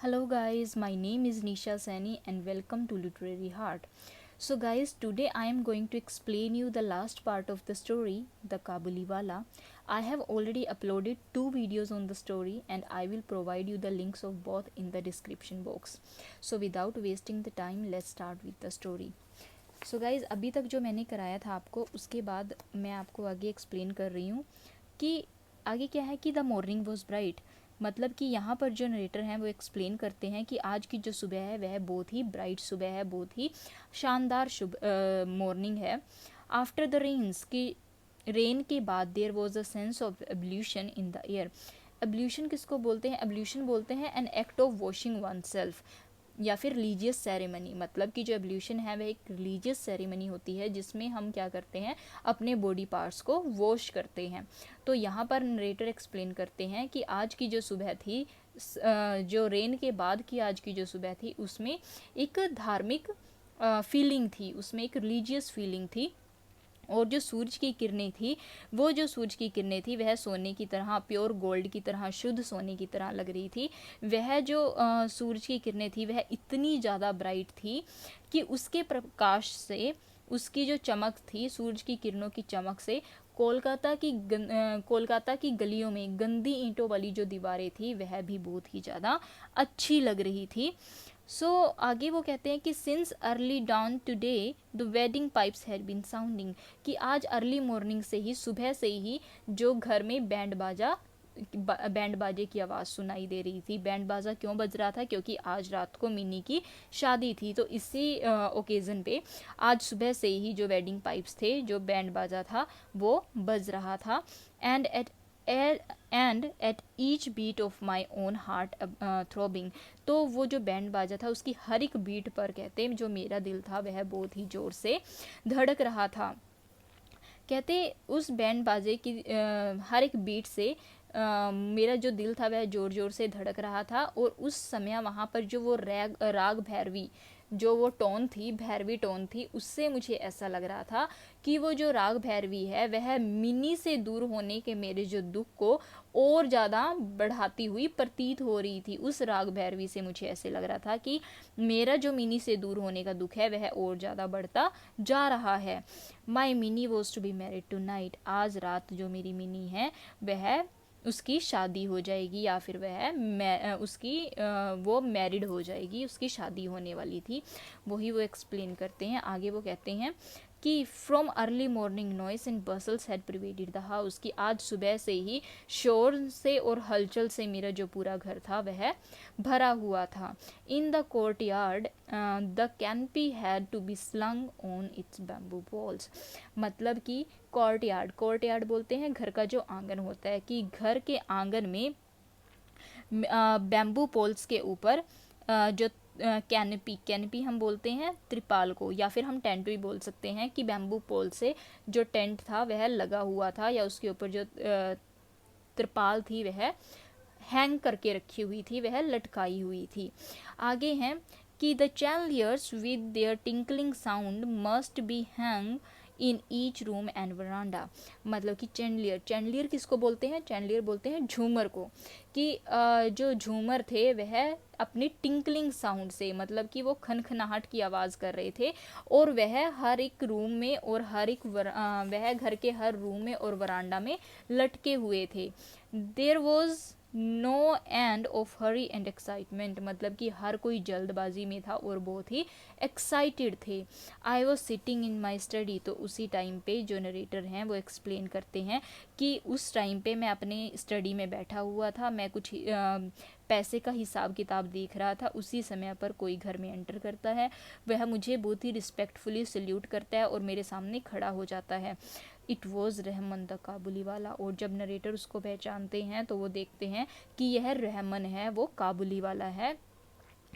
Hello guys, my name is Nisha Sani and welcome to Literary Heart. So guys, today I am going to explain you the last part of the story, The Kabuliwala. I have already uploaded 2 videos on the story and I will provide you the links of both in the description box. So without wasting the time, let's start with the story. So guys अभी तक जो मैंने कराया था आपको, उसके बाद मैं आपको आगे एक्सप्लेन कर रही हूँ कि आगे क्या है कि द मॉर्निंग वॉज ब्राइट। मतलब कि यहाँ पर जो नरेटर हैं वो एक्सप्लेन करते हैं कि आज की जो सुबह है वह बहुत ही ब्राइट सुबह है, बहुत ही शानदार मॉर्निंग है। आफ्टर द रेन्स की रेन के बाद there was a sense of ablution in the air. Ablution किसको बोलते हैं? एब्ल्यूशन बोलते हैं an act of washing one self या फिर रिलीजियस सेरेमनी। मतलब कि जो एब्ल्यूशन है वह एक रिलीजियस सेरेमनी होती है जिसमें हम क्या करते हैं, अपने बॉडी पार्ट्स को वॉश करते हैं। तो यहाँ पर नरेटर एक्सप्लेन करते हैं कि आज की जो सुबह थी, जो रेन के बाद की आज की जो सुबह थी, उसमें एक धार्मिक फीलिंग थी, उसमें एक रिलीजियस फीलिंग थी। और जो सूरज की किरणें थी, वो जो सूरज की किरणें थी वह सोने की तरह, प्योर गोल्ड की तरह, शुद्ध सोने की तरह लग रही थी। वह जो सूरज की किरणें थी वह इतनी ज़्यादा ब्राइट थी कि उसके प्रकाश से, उसकी जो चमक थी, सूरज की किरणों की चमक से कोलकाता की गलियों में गंदी ईंटों वाली जो दीवारें थी वह भी बहुत ही ज़्यादा अच्छी लग रही थी। आगे वो कहते हैं कि since early dawn today the wedding pipes had been sounding, कि आज अर्ली मॉर्निंग से ही, सुबह से ही जो घर में बैंड बाजे की आवाज़ सुनाई दे रही थी। बैंड बाजा क्यों बज रहा था? क्योंकि आज रात को मिनी की शादी थी, तो इसी ओकेज़न पे आज सुबह से ही जो वेडिंग पाइप्स थे, जो बैंड बाजा था, वो बज रहा था। And at each beat of my own heart throbbing, तो वो जो बैंड बाजा था उसकी हर एक बीट पर, कहते हैं, जो मेरा दिल था वह बहुत ही ज़ोर से धड़क रहा था। कहते उस बैंड बाजे की हर एक बीट से मेरा जो दिल था वह ज़ोर ज़ोर से धड़क रहा था। और उस समय वहाँ पर जो वो राग भैरवी, जो वो टोन थी, भैरवी टोन थी, उससे मुझे ऐसा लग रहा था कि वो जो राग भैरवी है वह मिनी से दूर होने के मेरे जो दुख को और ज़्यादा बढ़ाती हुई प्रतीत हो रही थी। उस राग भैरवी से मुझे ऐसे लग रहा था कि मेरा जो मिनी से दूर होने का दुख है वह और ज़्यादा बढ़ता जा रहा है। My Minnie was to be married tonight, आज रात जो मेरी मिनी है वह उसकी शादी हो जाएगी, या फिर वो मैरिड हो जाएगी, उसकी शादी होने वाली थी। वही वो एक्सप्लेन करते हैं। आगे वो कहते हैं कि from early morning noise and bustles had pervaded the house, कि आज सुबह से ही शोर से और हलचल से मेरा जो पूरा घर था वह भरा हुआ था। In the court yard the canopy had to be slung on its bamboo poles. मतलब कि कोर्ट यार्ड बोलते हैं घर का जो आंगन होता है, कि घर के आंगन में बैम्बू पोल्स के ऊपर जो कैनपी हम बोलते हैं त्रिपाल को, या फिर हम टेंट भी बोल सकते हैं, कि बैम्बू पोल से जो टेंट था वह लगा हुआ था, या उसके ऊपर जो त्रिपाल थी वह हैंग करके रखी हुई थी, वह लटकाई हुई थी। आगे हैं कि the chandeliers with their tinkling sound must be hung in each room and veranda. मतलब कि चैंडलियर किसको बोलते हैं? चैंडलियर बोलते हैं झूमर को, कि जो झूमर थे वह अपनी टिंकलिंग साउंड से, मतलब कि वो खनखनाहट की आवाज़ कर रहे थे, और वह हर एक रूम में और वह घर के हर रूम में और वरांडा में लटके हुए थे। There was no end of hurry and excitement, मतलब कि हर कोई जल्दबाजी में था और बहुत ही एक्साइटेड थे। I was sitting in my study, तो उसी टाइम पे जो नरेटर हैं वो एक्सप्लेन करते हैं कि उस टाइम पे मैं अपने स्टडी में बैठा हुआ था, मैं कुछ पैसे का हिसाब किताब देख रहा था। उसी समय पर कोई घर में एंटर करता है, वह मुझे बहुत ही रिस्पेक्टफुली सल्यूट करता है और मेरे सामने खड़ा हो जाता है। इट वॉज़ रहमन द काबुली वाला, और जब नरेटर उसको पहचानते हैं तो वो देखते हैं कि यह रहमन है, वो काबुली वाला है।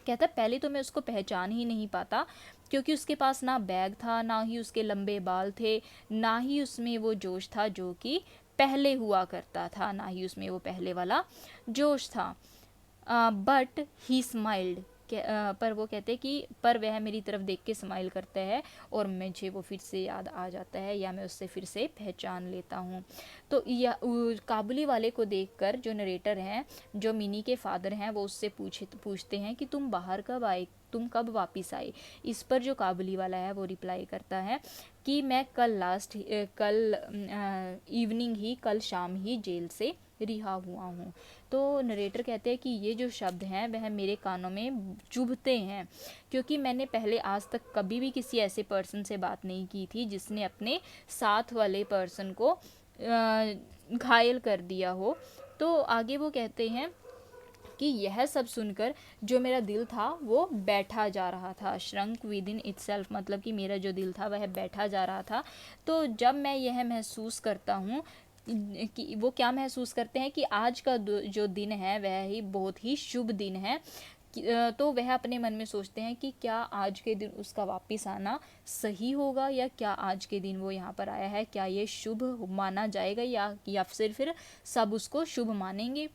कहता है पहले तो मैं उसको पहचान ही नहीं पाता, क्योंकि उसके पास ना बैग था, ना ही उसके लंबे बाल थे, ना ही उसमें वो जोश था जो कि पहले हुआ करता था, ना ही उसमें वो पहले वाला जोश था। बट ही स्माइल्ड, पर वो कहते हैं कि पर वह मेरी तरफ देख के स्माइल करता है और मुझे वो फिर से याद आ जाता है या मैं उससे फिर से पहचान लेता हूँ। तो काबुली वाले को देखकर जो नरेटर हैं, जो मिनी के फादर हैं, वो उससे पूछते हैं कि तुम बाहर कब आए, तुम कब वापस आए। इस पर जो काबुली वाला है वो रिप्लाई करता है कि मैं कल इवनिंग ही, कल शाम ही जेल से रिहा हुआ हूँ। तो नरेटर कहते हैं कि ये जो शब्द हैं वह मेरे कानों में चुभते हैं, क्योंकि मैंने पहले आज तक कभी भी किसी ऐसे पर्सन से बात नहीं की थी जिसने अपने साथ वाले पर्सन को घायल कर दिया हो। तो आगे वो कहते हैं कि यह सब सुनकर जो मेरा दिल था वो बैठा जा रहा था, श्रंक विद इन इटसेल्फ, मतलब कि मेरा जो दिल था वह बैठा जा रहा था। तो जब मैं यह महसूस करता हूँ कि वो क्या महसूस करते हैं कि आज का जो दिन है वह ही बहुत ही शुभ दिन है, तो वह अपने मन में सोचते हैं कि क्या आज के दिन उसका वापस आना सही होगा, या क्या आज के दिन वो यहाँ पर आया है क्या ये शुभ माना जाएगा, या फिर सब उसको शुभ मानेंगे।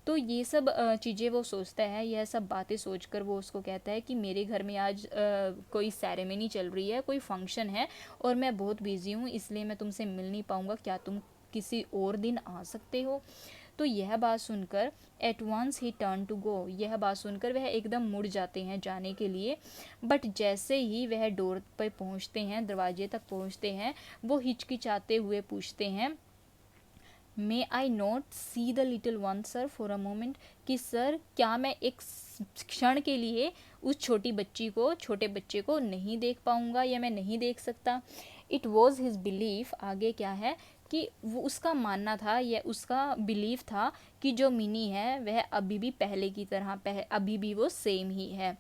तो ये सब चीज़ें वो सोचता है, यह सब बातें सोचकर वो उसको कहता है कि मेरे घर में आज कोई सेरेमनी चल रही है, कोई फंक्शन है और मैं बहुत बिजी हूँ, इसलिए मैं तुमसे मिल नहीं पाऊँगा, क्या तुम किसी और दिन आ सकते हो। तो यह बात सुनकर एट वंस ही टर्न टू गो, यह बात सुनकर वह एकदम मुड़ जाते हैं जाने के लिए। बट जैसे ही वह डोर पर पहुँचते हैं, दरवाजे तक पहुँचते हैं, वो हिचकिचाते हुए पूछते हैं may I not see the little one sir for a moment, कि सर क्या मैं एक क्षण के लिए उस छोटे बच्चे को नहीं देख पाऊँगा या मैं नहीं देख सकता। इट वॉज हिज बिलीफ, आगे क्या है कि वो उसका मानना था या उसका बिलीव था कि जो मिनी है वह अभी भी पहले की तरह अभी भी वो सेम ही है।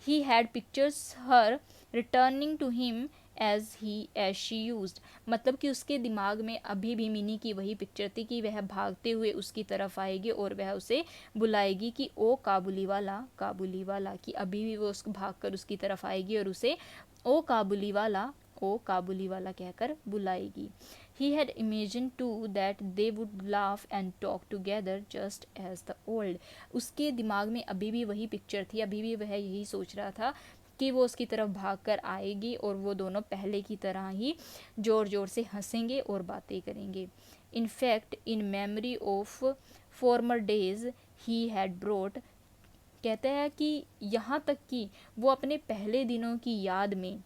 He had pictures her returning to him as she used, मतलब कि उसके दिमाग में अभी भी मिनी की वही पिक्चर थी कि वह भागते हुए उसकी तरफ आएगी और वह उसे बुलाएगी कि ओ काबुली वाला, कि अभी भी वो भाग कर उसकी तरफ आएगी और उसे ओ काबुली वाला कहकर बुलाएगी। He had imagined too that they would laugh and talk together just as the old, उसके दिमाग में अभी भी वही पिक्चर थी, अभी भी वह यही सोच रहा था कि वो उसकी तरफ भागकर आएगी और वो दोनों पहले की तरह ही ज़ोर ज़ोर से हंसेंगे और बातें करेंगे। In fact in memory of former days he had brought, कहते हैं कि यहाँ तक कि वो अपने पहले दिनों की याद में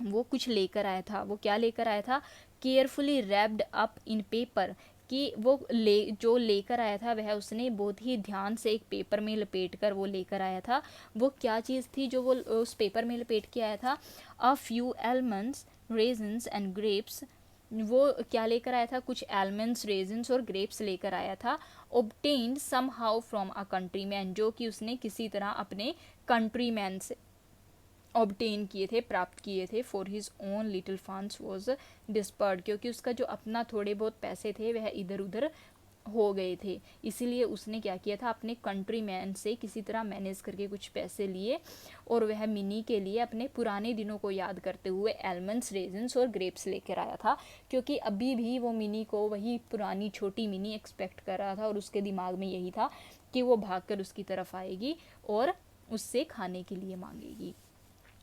वो कुछ लेकर आया था। वो क्या लेकर आया था? Carefully wrapped up in paper, कि वो जो लेकर आया था वह उसने बहुत ही ध्यान से एक पेपर में लपेट कर वो लेकर आया था। वो क्या चीज़ थी जो वो उस पेपर में लपेट के आया था? A few almonds, raisins and grapes, वो क्या लेकर आया था? कुछ एलमंड्स, रेजन्स और ग्रेप्स लेकर आया था। Obtained somehow from a country man, जो कि उसने किसी तरह अपने कंट्री मैन से ऑब्टेन किए थे, प्राप्त किए थे। For his own little funds was dispersed, क्योंकि उसका जो अपना थोड़े बहुत पैसे थे वह इधर उधर हो गए थे, इसीलिए उसने क्या किया था, अपने कंट्री मैन से किसी तरह मैनेज करके कुछ पैसे लिए और वह मिनी के लिए अपने पुराने दिनों को याद करते हुए एलमंड्स, रेजन्स और ग्रेप्स लेकर आया था, क्योंकि अभी भी वो मिनी को वही पुरानी छोटी मिनी एक्सपेक्ट कर रहा था और उसके दिमाग में यही था कि वो भागकर उसकी तरफ आएगी और उससे खाने के लिए मांगेगी।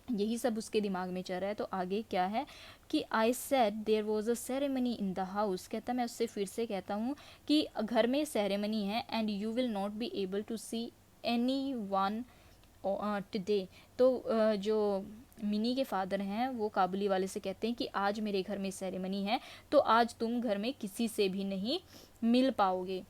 यही सब उसके दिमाग में चल रहा है। तो आगे क्या है कि I said there was a ceremony in the house, कहता मैं उससे फिर से कहता हूँ कि घर में सेरेमनी है and you will not be able to see anyone today. तो जो मिनी के फादर हैं वो काबुली वाले से कहते हैं कि आज मेरे घर में सेरेमनी है, तो आज तुम घर में किसी से भी नहीं मिल पाओगे।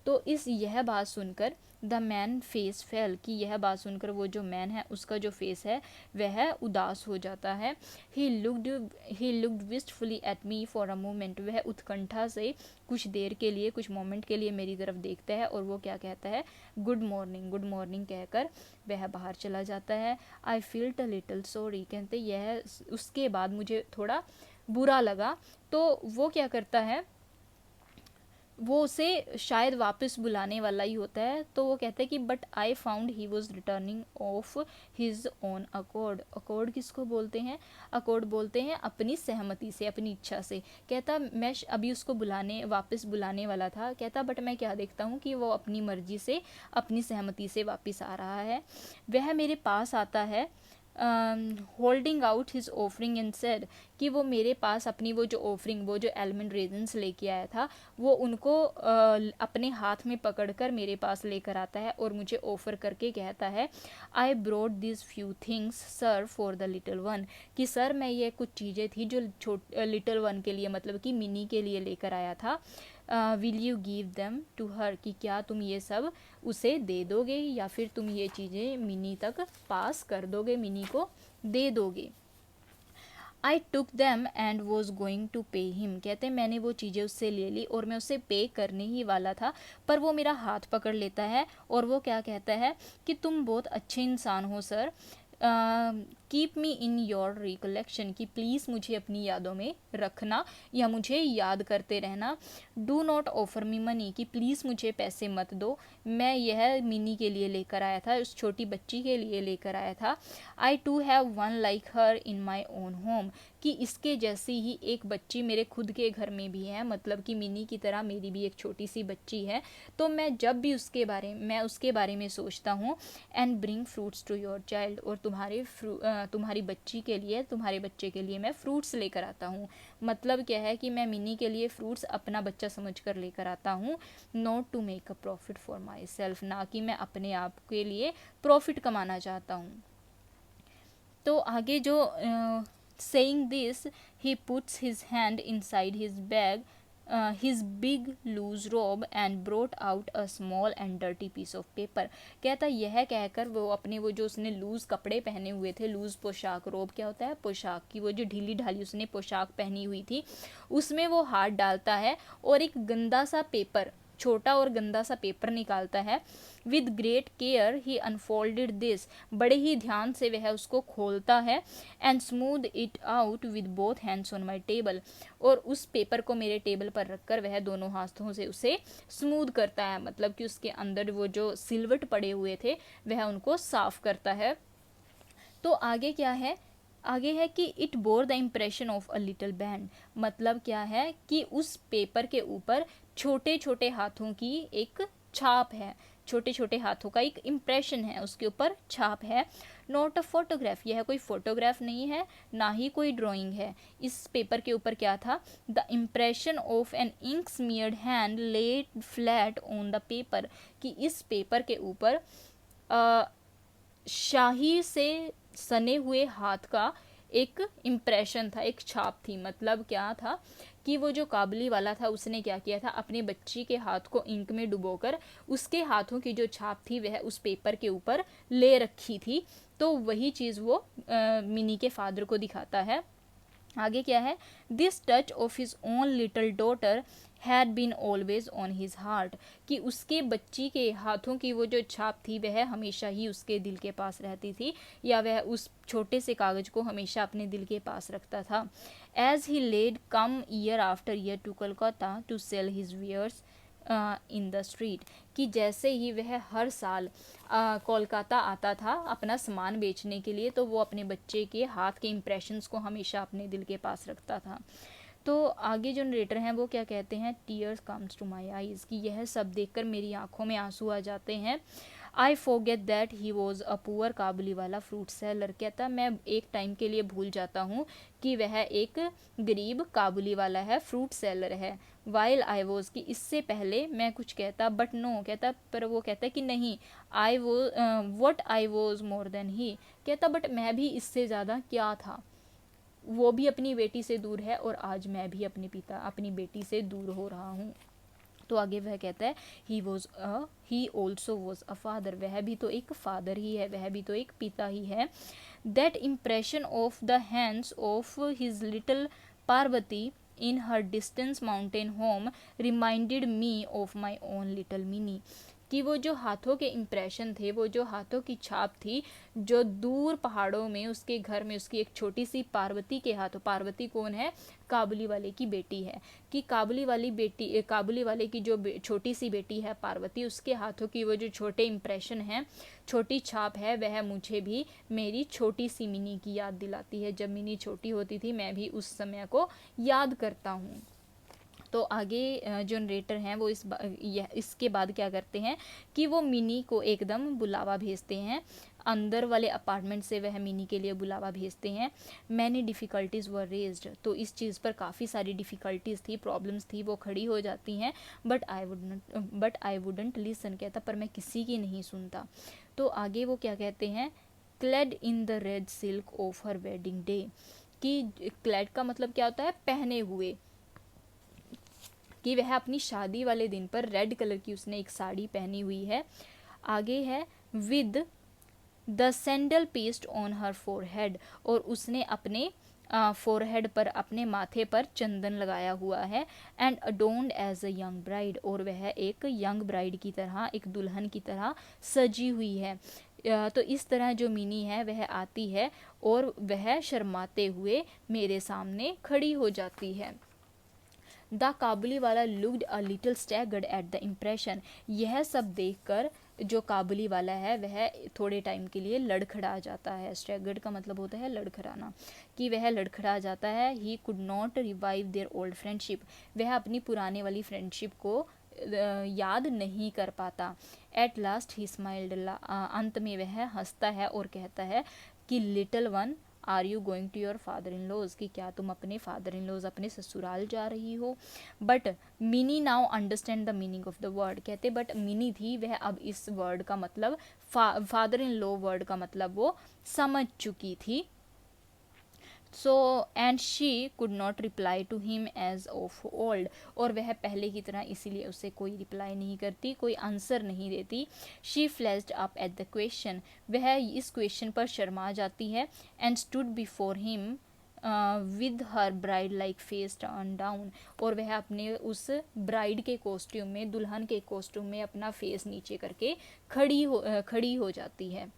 तो यह बात सुनकर द मैन फेस फेल, कि यह बात सुनकर वो जो मैन है उसका जो फेस है वह उदास हो जाता है। He looked wistfully at me for a moment, वह उत्कंठा से कुछ देर के लिए, कुछ मोमेंट के लिए मेरी तरफ देखता है और वो क्या कहता है? गुड मॉर्निंग कहकर वह बाहर चला जाता है। आई फील्ट अ लिटिल सॉरी, कहते यह उसके बाद मुझे थोड़ा बुरा लगा। तो वो क्या करता है, वो उसे शायद वापस बुलाने वाला ही होता है। तो वो कहता है कि but I found he was returning of his own accord. Accord किसको बोलते हैं? अकॉर्ड बोलते हैं अपनी सहमति से, अपनी इच्छा से। कहता मैं अभी उसको वापस बुलाने वाला था। कहता बट मैं क्या देखता हूँ कि वो अपनी मर्जी से, अपनी सहमति से वापस आ रहा है। वह मेरे पास आता है holding out his offering and said, कि वो मेरे पास अपनी वो जो ऑफरिंग, वो जो एलमंड रेजन्स लेके आया था, वो उनको अपने हाथ में पकड़कर मेरे पास लेकर आता है और मुझे ऑफर करके कहता है I brought this few things sir for the little one, कि सर मैं ये कुछ चीज़ें थी जो लिटिल वन के लिए, मतलब कि मिनी के लिए लेकर आया था। Will you give them to her, कि क्या तुम ये सब उसे दे दोगे या फिर तुम ये चीज़ें मिनी तक पास कर दोगे, मिनी को दे दोगे। I took them and was going to pay him. कहते हैं मैंने वो चीज़ें उससे ले ली और मैं उसे पे करने ही वाला था, पर वो मेरा हाथ पकड़ लेता है और वो क्या कहता है कि तुम बहुत अच्छे इंसान हो sir, keep me in your recollection, कि प्लीज़ मुझे अपनी यादों में रखना या मुझे याद करते रहना। Do not offer me money, कि प्लीज़ मुझे पैसे मत दो, मैं यह मिनी के लिए लेकर आया था, उस छोटी बच्ची के लिए लेकर आया था। I too have one like her in my own home, कि इसके जैसी ही एक बच्ची मेरे खुद के घर में भी है, मतलब कि मिनी की तरह मेरी भी एक छोटी सी बच्ची है। तो मैं जब भी उसके बारे में सोचता हूँ, and bring fruits to your child, और तुम्हारी बच्ची के लिए, तुम्हारे बच्चे के लिए मैं फ्रूट्स लेकर आता हूँ। मतलब क्या है कि मैं मिनी के लिए फ्रूट्स अपना बच्चा समझकर लेकर आता हूँ, not to make a profit for myself, ना कि मैं अपने आप के लिए प्रॉफिट कमाना चाहता हूँ। तो आगे जो saying this, he puts his hand inside his big loose robe and brought out a small and dirty piece of paper। कहता यह कहकर वो अपने वो जो उसने लूज कपड़े पहने हुए थे, लूज पोशाक, रोब क्या होता है? पोशाक की वो जो ढीली ढाली उसने पोशाक पहनी हुई थी, उसमें वो हाथ डालता है और एक गंदा सा पेपर, छोटा और गंदा सा पेपर निकालता है। With great care he unfolded this, बड़े ही ध्यान से वह उसको खोलता है। And smooth it out with both hands on my table, और उस पेपर को मेरे टेबल पर रखकर वह दोनों हाथों से उसे स्मूथ करता है, मतलब कि उसके अंदर वो जो सिलवट पड़े हुए थे वह उनको साफ करता है। तो आगे क्या है? आगे है कि it bore the impression of a little band, मतलब क्या है कि उस पेपर के ऊपर छोटे छोटे हाथों की एक छाप है, छोटे छोटे हाथों का एक इम्प्रेशन है, उसके ऊपर छाप है। नॉट अ फोटोग्राफ, यह कोई फोटोग्राफ नहीं है, ना ही कोई ड्राइंग है। इस पेपर के ऊपर क्या था? The impression of an ink smeared hand laid flat on the paper, कि इस पेपर के ऊपर शाही से सने हुए हाथ का एक इम्प्रेशन था, एक छाप थी। मतलब क्या था कि वो जो काबुली वाला था उसने क्या किया था, अपने बच्ची के हाथ को इंक में डुबोकर उसके हाथों की जो छाप थी वह उस पेपर के ऊपर ले रखी थी। तो वही चीज़ वो मिनी के फादर को दिखाता है। आगे क्या है? This touch of his own little daughter had been always on his heart, कि उसके बच्ची के हाथों की वो जो छाप थी वह हमेशा ही उसके दिल के पास रहती थी, या वह उस छोटे से कागज़ को हमेशा अपने दिल के पास रखता था। As he led come year after year to Kolkata to sell his wares in the street, कि जैसे ही वह हर साल कोलकाता आता था अपना सामान बेचने के लिए, तो वो अपने बच्चे के हाथ के इम्प्रेशंस को हमेशा अपने दिल के पास रखता था। तो आगे जो नरेटर हैं वो क्या कहते हैं? Tears comes to my eyes, कि यह सब देखकर मेरी आंखों में आंसू आ जाते हैं। I forget that he was a poor Kabuliwala fruit seller, कहता मैं एक टाइम के लिए भूल जाता हूँ कि वह एक गरीब काबुली वाला है, फ्रूट सेलर है। वाइल आई वॉज, कि इससे पहले मैं कुछ कहता, बट नो, कहता पर वो कहता कि नहीं, आई वो what I was more than he, कहता बट मैं भी इससे ज़्यादा क्या था। वो भी अपनी बेटी से दूर है और आज मैं भी अपनी बेटी से दूर हो रहा हूँ। तो आगे वह कहता है he also was a father, वह भी तो एक फादर ही है, वह भी तो एक पिता ही है। That impression of the hands of his little Parvati in her distant mountain home reminded me of my own little Minnie, कि वो जो हाथों के इम्प्रेशन थे, वो जो हाथों की छाप थी, जो दूर पहाड़ों में उसके घर में उसकी एक छोटी सी पार्वती के हाथों, पार्वती कौन है, काबुली वाले की बेटी है, कि काबुली वाले की जो छोटी सी बेटी है पार्वती, उसके हाथों की वो जो छोटे इम्प्रेशन हैं, छोटी छाप है, वह मुझे भी मेरी छोटी सी मिनी की याद दिलाती है। जब मिनी छोटी होती थी मैं भी उस समय को याद करता हूँ। तो आगे जो नरेटर हैं वो इसके बाद क्या करते हैं कि वो मिनी को एकदम बुलावा भेजते हैं, अंदर वाले अपार्टमेंट से वह मिनी के लिए बुलावा भेजते हैं। मैनी डिफ़िकल्टीज़ वर रेज्ड, तो इस चीज़ पर काफ़ी सारी डिफ़िकल्टीज़ थी, प्रॉब्लम्स थी, वो खड़ी हो जाती हैं। बट आई वुडंट लिसन, कहता पर मैं किसी की नहीं सुनता। तो आगे वो क्या कहते हैं, clad in the red silk of her wedding day, कि क्लेड का मतलब क्या होता है, पहने हुए, कि वह अपनी शादी वाले दिन पर रेड कलर की उसने एक साड़ी पहनी हुई है। आगे है with the sandal paste on her forehead, और उसने अपने फोरहेड पर, अपने माथे पर चंदन लगाया हुआ है। And adorned as a young bride, और वह एक यंग ब्राइड की तरह, एक दुल्हन की तरह सजी हुई है। तो इस तरह जो मिनी है वह आती है और वह शर्माते हुए मेरे सामने खड़ी हो जाती है। द काबुली वाला looked a little staggered at the impression, यह सब देखकर जो काबुली वाला है वह थोड़े टाइम के लिए लड़खड़ा जाता है। स्टैगर्ड का मतलब होता है लड़खड़ाना, कि वह लड़खड़ा जाता है। He could not revive their old friendship, वह अपनी पुराने वाली फ्रेंडशिप को याद नहीं कर पाता। एट लास्ट ही स्माइल्ड, अंत में वह हंसता है और कहता है कि little one are you going to your father in law, कि क्या तुम अपने फादर इन लॉज, अपने ससुराल जा रही हो। But mini now understand the meaning of the word, कहते बट मिनी थी, वह अब इस वर्ड का मतलब, फादर इन लॉ वर्ड का मतलब वो समझ चुकी थी। So and she could not reply to him as of old, और वह पहले की तरह इसीलिए उसे कोई रिप्लाई नहीं करती, कोई आंसर नहीं देती। She flashed up at the question, वह इस क्वेश्चन पर शर्मा जाती है। And stood before him with her bride like face turn down, और वह अपने उस ब्राइड के कॉस्ट्यूम में, दुल्हन के कॉस्ट्यूम में अपना फेस नीचे करके खड़ी हो जाती है।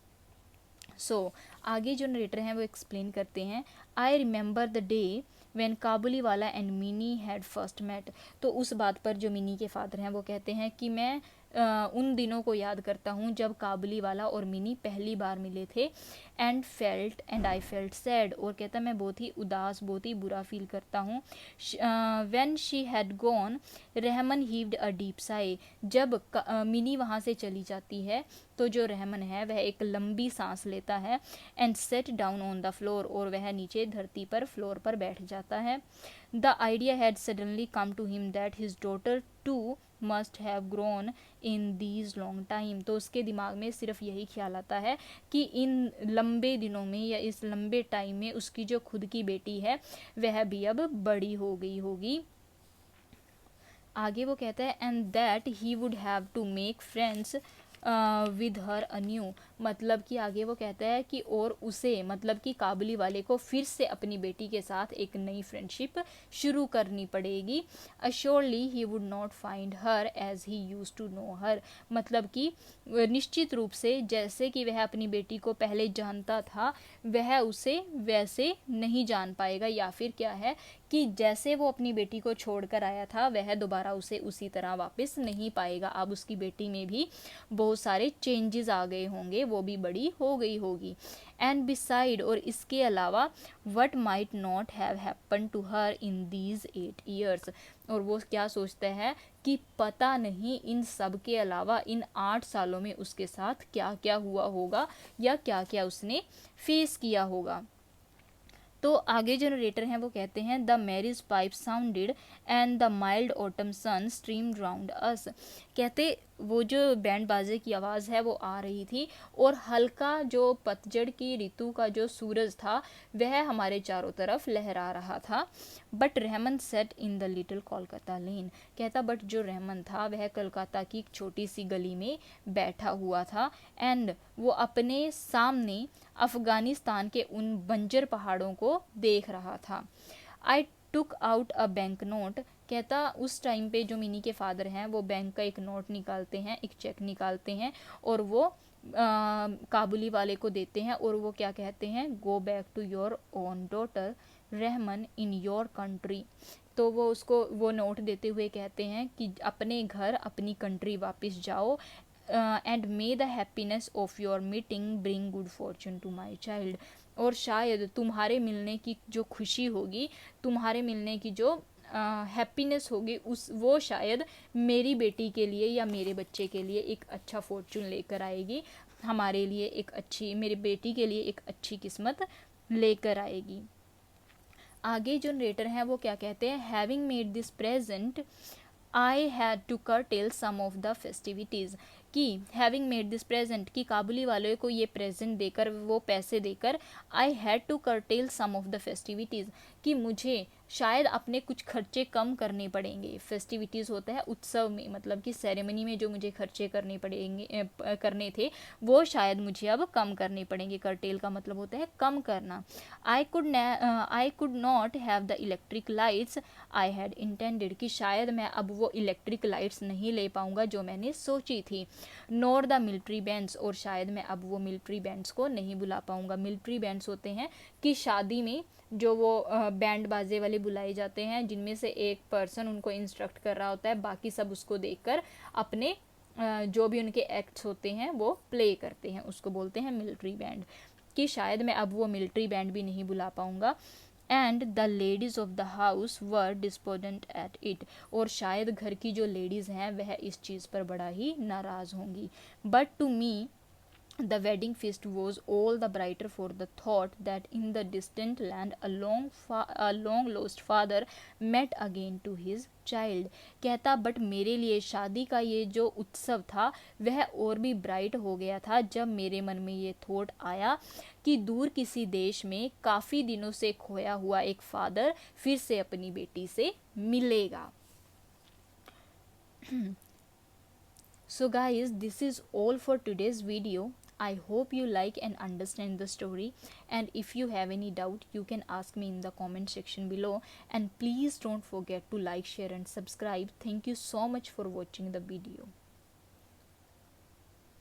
आगे जो नरेटर हैं वो एक्सप्लेन करते हैं, I remember the day when Kabuliwala and Mini had first met, तो उस बात पर जो मिनी के फादर हैं वो कहते हैं कि मैं उन दिनों को याद करता हूँ जब काबुली वाला और मिनी पहली बार मिले थे। एंड आई फेल्ट सैड, और कहता मैं बहुत ही उदास, बहुत ही बुरा फील करता हूँ। When she had gone Rahman heaved a deep sigh, जब मिनी वहाँ से चली जाती है तो जो रहमन है वह एक लंबी सांस लेता है। And set down on the floor, और वह नीचे धरती पर, फ्लोर पर बैठ जाता है। The idea had suddenly come to him that his daughter too must have grown in these long time, तो उसके दिमाग में सिर्फ यही ख्याल आता है कि इन लंबे दिनों में या इस लंबे टाइम में उसकी जो खुद की बेटी है वह भी अब बड़ी हो गई होगी। आगे वो कहता है and that he would have to make friends with her anew, मतलब कि आगे वो कहता है कि और उसे, मतलब कि काबुली वाले को फिर से अपनी बेटी के साथ एक नई फ्रेंडशिप शुरू करनी पड़ेगी। Assuredly he would not find her as he used to know her, मतलब कि निश्चित रूप से जैसे कि वह अपनी बेटी को पहले जानता था वह उसे वैसे नहीं जान पाएगा, या फिर क्या है कि जैसे वो अपनी बेटी को छोड़कर आया था वह दोबारा उसे उसी तरह वापस नहीं पाएगा। अब उसकी बेटी में भी बहुत सारे चेंजेस आ गए होंगे, वो भी बड़ी हो गई होगी। एंड बिसाइड, और इसके अलावा what might not have happen to her in these 8 years, और वो क्या सोचता है कि पता नहीं इन सब के अलावा इन 8 सालों में उसके साथ क्या क्या हुआ होगा या क्या क्या उसने फेस किया होगा। तो आगे जो नरेटर हैं वो कहते हैं the marriage pipe sounded and the mild autumn sun streamed round us, कहते वो जो बैंड बाजे की आवाज़ है वो आ रही थी और हल्का जो पतझड़ की ऋतु का जो सूरज था वह हमारे चारों तरफ लहरा रहा था। But Rahman sat in the little Kolkata lane, कहता बट जो रहमन था वह कलकत्ता की एक छोटी सी गली में बैठा हुआ था। एंड वो अपने सामने अफ़गानिस्तान के उन बंजर पहाड़ों को देख रहा था। I took out a bank note, कहता उस टाइम पे जो मिनी के फादर हैं वो बैंक का एक नोट निकालते हैं, एक चेक निकालते हैं और वो काबुली वाले को देते हैं और वो क्या कहते हैं, go back to your own daughter Rahman in your country. तो वो उसको वो नोट देते हुए कहते हैं कि अपने घर अपनी कंट्री वापस जाओ, and may the happiness of your meeting bring good fortune to my child. और शायद तुम्हारे मिलने की जो खुशी होगी, तुम्हारे मिलने की जो हैप्पीनेस होगी, उस वो शायद मेरी बेटी के लिए या मेरे बच्चे के लिए एक अच्छा फॉर्चून लेकर आएगी, हमारे लिए एक अच्छी, मेरी बेटी के लिए एक अच्छी किस्मत लेकर आएगी। आगे जो नरेटर हैं वो क्या कहते हैं, having made this present I had to curtail some of the festivities, कि हैविंग मेड दिस प्रेजेंट, कि काबुली वालों को ये प्रेजेंट देकर, वो पैसे देकर, I had to curtail some of the festivities, कि मुझे शायद अपने कुछ खर्चे कम करने पड़ेंगे। फेस्टिविटीज़ होता है उत्सव में, मतलब कि सेरेमनी में जो मुझे खर्चे करने पड़ेंगे, करने थे, वो शायद मुझे अब कम करने पड़ेंगे। कर्टेल का मतलब होता है कम करना। I could not have the electric lights I had intended, कि शायद मैं अब वो इलेक्ट्रिक लाइट्स नहीं ले पाऊंगा जो मैंने सोची थी। नॉर द मिलिट्री बैंड्स, और शायद मैं अब वो मिलिट्री बैंड्स को नहीं बुला पाऊंगा। मिलिट्री बैंड्स होते हैं कि शादी में जो वो बैंड बाजे वाले बुलाए जाते हैं, जिनमें से एक पर्सन उनको इंस्ट्रक्ट कर रहा होता है, बाकी सब उसको देखकर अपने जो भी उनके एक्ट्स होते हैं वो प्ले करते हैं, उसको बोलते हैं मिलिट्री बैंड। कि शायद मैं अब वो मिलिट्री बैंड भी नहीं बुला पाऊंगा। And the ladies of the house were despondent at it, और शायद घर की जो लेडीज़ हैं वह इस चीज़ पर बड़ा ही नाराज़ होंगी। But to me the wedding feast was all the brighter for the thought that in the distant land a long lost father met again to his child। कहता बट मेरे लिए शादी का ये जो उत्सव था वह और भी ब्राइट हो गया था जब मेरे मन में ये थॉट आया कि दूर किसी देश में काफ़ी दिनों से खोया हुआ एक फादर फिर से अपनी बेटी से मिलेगा। So guys, this is all for today's video. I hope you like and understand the story, and if you have any doubt you can ask me in the comment section below, and please don't forget to like, share and subscribe. Thank you so much for watching the video.